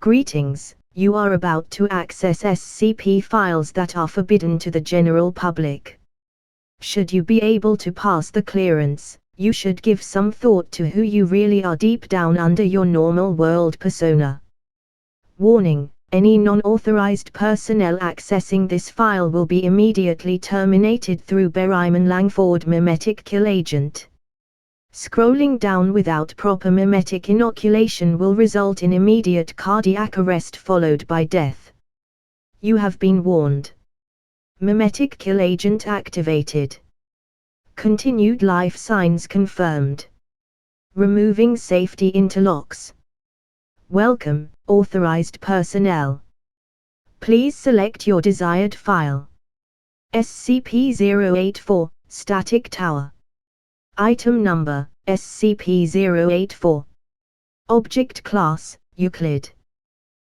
Greetings, you are about to access SCP files that are forbidden to the general public. Should you be able to pass the clearance, you should give some thought to who you really are deep down under your normal world persona. Warning, any non-authorized personnel accessing this file will be immediately terminated through Berryman Langford Memetic Kill Agent. Scrolling down without proper memetic inoculation will result in immediate cardiac arrest followed by death. You have been warned. Memetic Kill Agent activated. Continued life signs confirmed. Removing safety interlocks. Welcome, authorized personnel. Please select your desired file. SCP-084, Static Tower. Item number, SCP-084. Object Class, Euclid.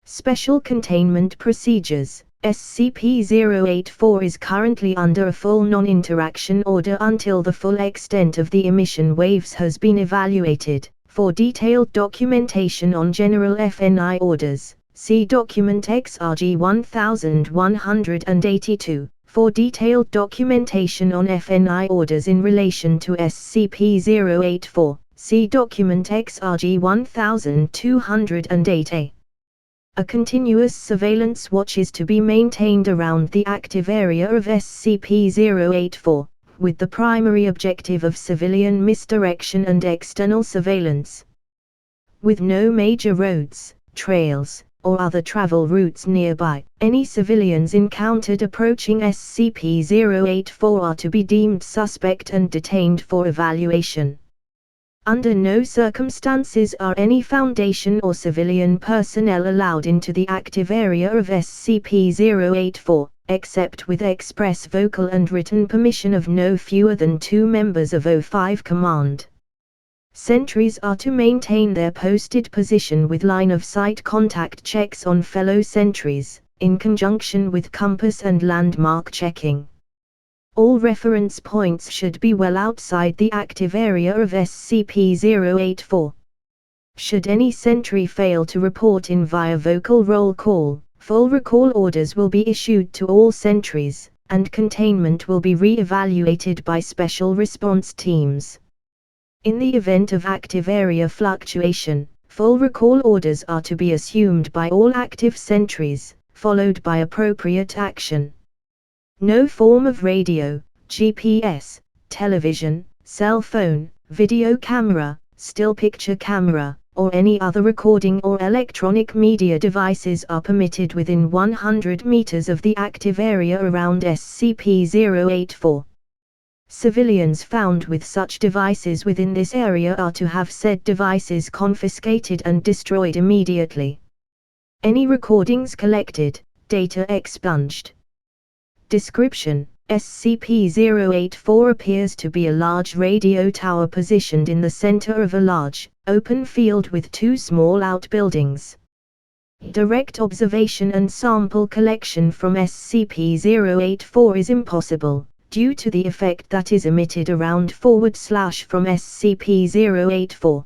Special Containment Procedures. SCP-084 is currently under a full non-interaction order until the full extent of the emission waves has been evaluated. For detailed documentation on general FNI orders, see Document XRG 1182. For detailed documentation on FNI orders in relation to SCP-084, see Document XRG 1208A. A continuous surveillance watch is to be maintained around the active area of SCP-084, with the primary objective of civilian misdirection and external surveillance. With no major roads, trails, or other travel routes nearby, any civilians encountered approaching SCP-084 are to be deemed suspect and detained for evaluation. Under no circumstances are any Foundation or civilian personnel allowed into the active area of SCP-084, except with express vocal and written permission of no fewer than 2 members of O5 Command. Sentries are to maintain their posted position with line-of-sight contact checks on fellow sentries, in conjunction with compass and landmark checking. All reference points should be well outside the active area of SCP-084. Should any sentry fail to report in via vocal roll call, full recall orders will be issued to all sentries, and containment will be re-evaluated by special response teams. In the event of active area fluctuation, full recall orders are to be assumed by all active sentries, followed by appropriate action. No form of radio, GPS, television, cell phone, video camera, still picture camera, or any other recording or electronic media devices are permitted within 100 meters of the active area around SCP-084. Civilians found with such devices within this area are to have said devices confiscated and destroyed immediately. Any recordings collected, data expunged. Description: SCP-084 appears to be a large radio tower positioned in the center of a large, open field with 2 small outbuildings. Direct observation and sample collection from SCP-084 is impossible, due to the effect that is emitted around / from SCP-084.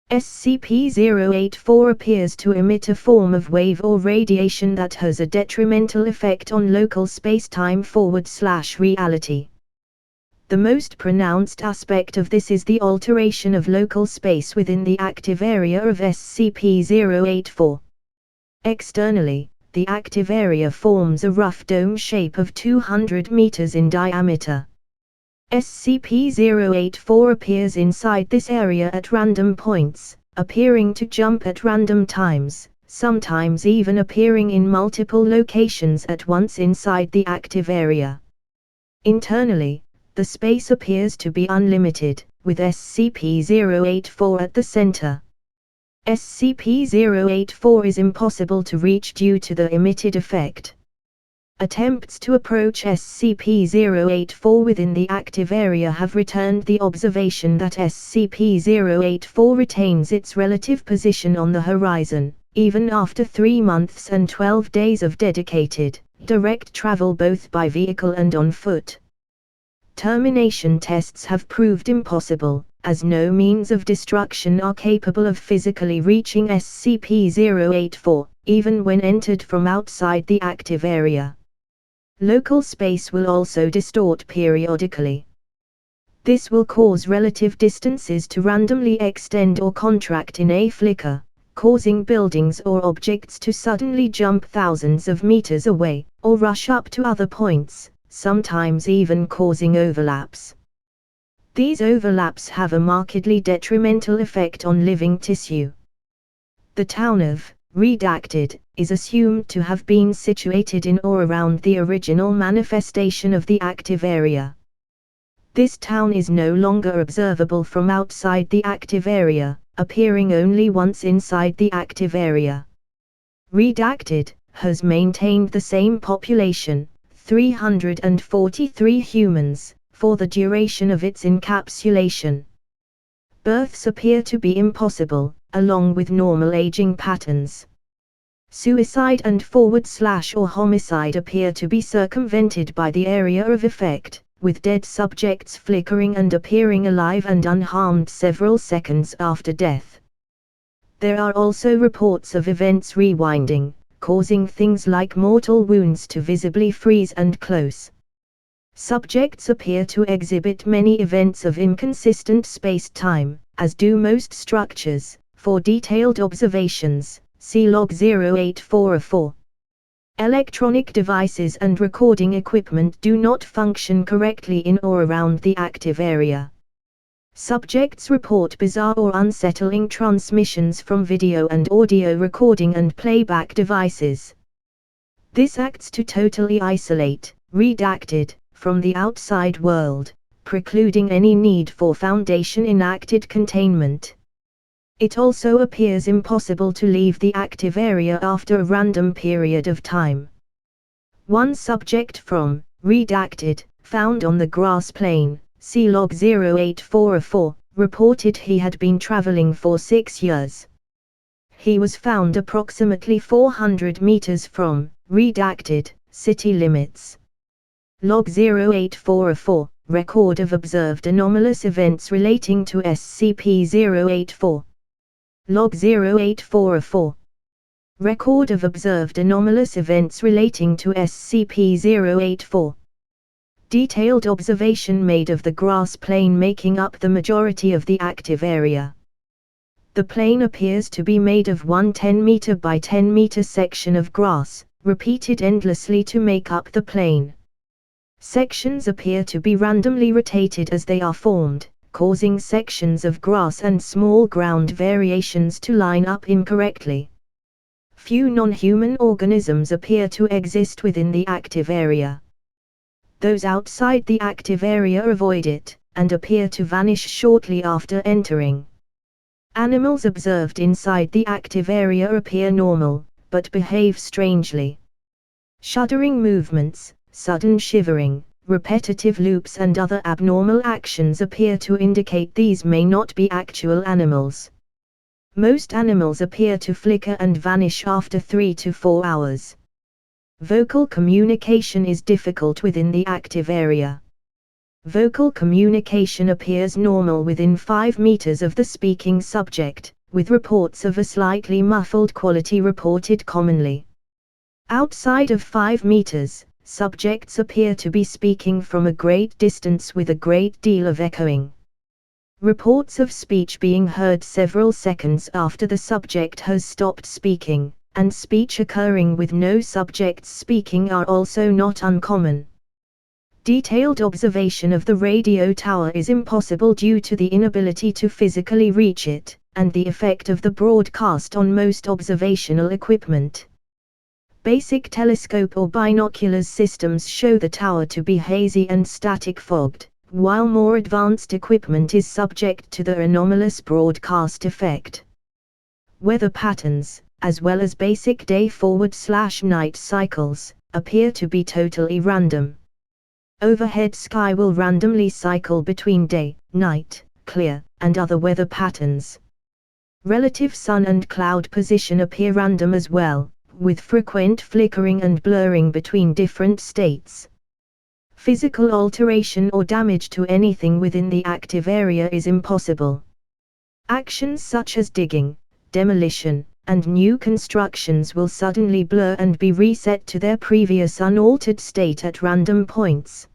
SCP-084 appears to emit a form of wave or radiation that has a detrimental effect on local spacetime / reality. The most pronounced aspect of this is the alteration of local space within the active area of SCP-084. Externally, the active area forms a rough dome shape of 200 meters in diameter. SCP-084 appears inside this area at random points, appearing to jump at random times, sometimes even appearing in multiple locations at once inside the active area. Internally, the space appears to be unlimited, with SCP-084 at the center. SCP-084 is impossible to reach due to the emitted effect. Attempts to approach SCP-084 within the active area have returned the observation that SCP-084 retains its relative position on the horizon, even after 3 months and 12 days of dedicated, direct travel both by vehicle and on foot. Termination tests have proved impossible, as no means of destruction are capable of physically reaching SCP-084, even when entered from outside the active area. Local space will also distort periodically. This will cause relative distances to randomly extend or contract in a flicker, causing buildings or objects to suddenly jump thousands of meters away, or rush up to other points, sometimes even causing overlaps. These overlaps have a markedly detrimental effect on living tissue. The town of Redacted is assumed to have been situated in or around the original manifestation of the active area. This town is no longer observable from outside the active area, appearing only once inside the active area. Redacted has maintained the same population, 343 humans, for the duration of its encapsulation. Births appear to be impossible, along with normal aging patterns. Suicide and / homicide appear to be circumvented by the area of effect, with dead subjects flickering and appearing alive and unharmed several seconds after death. There are also reports of events rewinding, causing things like mortal wounds to visibly freeze and close. Subjects appear to exhibit many events of inconsistent space-time, as do most structures. For detailed observations, see Log 084-4. Electronic devices and recording equipment do not function correctly in or around the active area. Subjects report bizarre or unsettling transmissions from video and audio recording and playback devices. This acts to totally isolate, Redacted, from the outside world, precluding any need for Foundation-enacted containment. It also appears impossible to leave the active area after a random period of time. One subject from Redacted, found on the grass plain, see Log 084-4, reported he had been traveling for 6 years. He was found approximately 400 meters from Redacted city limits. Log 084-4, record of observed anomalous events relating to SCP-084. Log 084-4. Record of observed anomalous events relating to SCP-084. Detailed observation made of the grass plain making up the majority of the active area. The plain appears to be made of one 10-meter by 10-meter section of grass, repeated endlessly to make up the plain. Sections appear to be randomly rotated as they are formed, causing sections of grass and small ground variations to line up incorrectly. Few non-human organisms appear to exist within the active area. Those outside the active area avoid it, and appear to vanish shortly after entering. Animals observed inside the active area appear normal, but behave strangely. Shuddering movements, sudden shivering, repetitive loops and other abnormal actions appear to indicate these may not be actual animals. Most animals appear to flicker and vanish after 3 to 4 hours. Vocal communication is difficult within the active area. Vocal communication appears normal within 5 meters of the speaking subject, with reports of a slightly muffled quality reported commonly. Outside of 5 meters, subjects appear to be speaking from a great distance with a great deal of echoing. Reports of speech being heard several seconds after the subject has stopped speaking, and speech occurring with no subjects speaking are also not uncommon. Detailed observation of the radio tower is impossible due to the inability to physically reach it, and the effect of the broadcast on most observational equipment. Basic telescope or binoculars systems show the tower to be hazy and static fogged, while more advanced equipment is subject to the anomalous broadcast effect. Weather patterns, as well as basic day-forward/night cycles, appear to be totally random. Overhead sky will randomly cycle between day, night, clear, and other weather patterns. Relative sun and cloud position appear random as well, with frequent flickering and blurring between different states. Physical alteration or damage to anything within the active area is impossible. Actions such as digging, demolition, and new constructions will suddenly blur and be reset to their previous unaltered state at random points.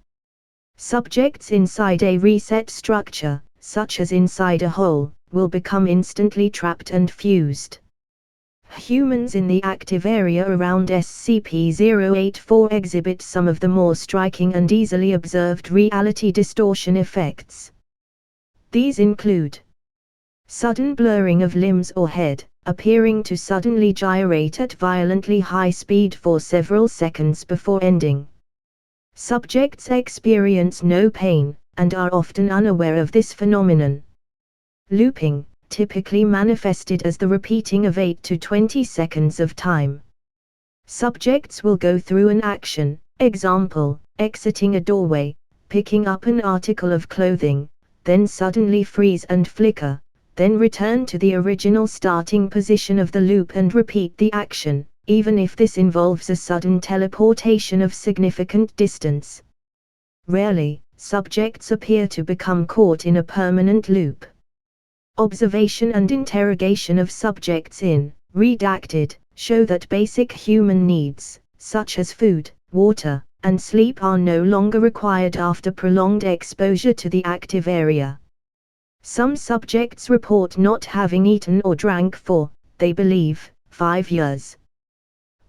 Subjects inside a reset structure, such as inside a hole, will become instantly trapped and fused. Humans in the active area around SCP-084 exhibit some of the more striking and easily observed reality distortion effects. These include sudden blurring of limbs or head, appearing to suddenly gyrate at violently high speed for several seconds before ending. Subjects experience no pain, and are often unaware of this phenomenon. Looping, typically manifested as the repeating of 8 to 20 seconds of time. Subjects will go through an action, example, exiting a doorway, picking up an article of clothing, then suddenly freeze and flicker, then return to the original starting position of the loop and repeat the action, even if this involves a sudden teleportation of significant distance. Rarely, subjects appear to become caught in a permanent loop. Observation and interrogation of subjects in redacted show that basic human needs, such as food, water, and sleep are no longer required after prolonged exposure to the active area. Some subjects report not having eaten or drank for, they believe, 5 years.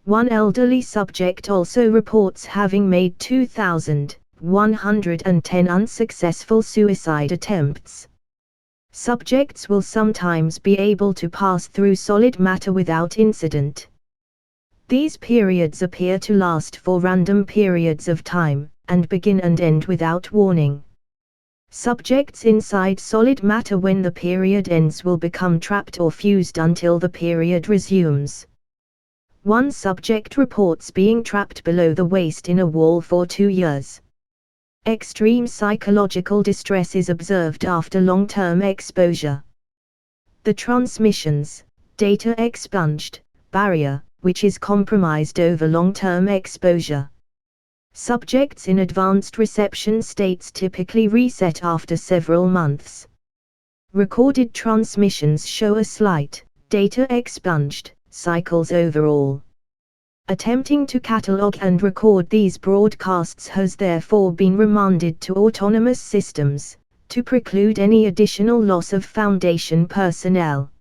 One elderly subject also reports having made 2,110 unsuccessful suicide attempts. Subjects will sometimes be able to pass through solid matter without incident. These periods appear to last for random periods of time, and begin and end without warning. Subjects inside solid matter when the period ends will become trapped or fused until the period resumes. One subject reports being trapped below the waist in a wall for 2 years. Extreme psychological distress is observed after long-term exposure. The transmissions, data expunged, barrier, which is compromised over long-term exposure. Subjects in advanced reception states typically reset after several months. Recorded transmissions show a slight, data expunged, cycles overall. Attempting to catalog and record these broadcasts has therefore been remanded to autonomous systems, to preclude any additional loss of Foundation personnel.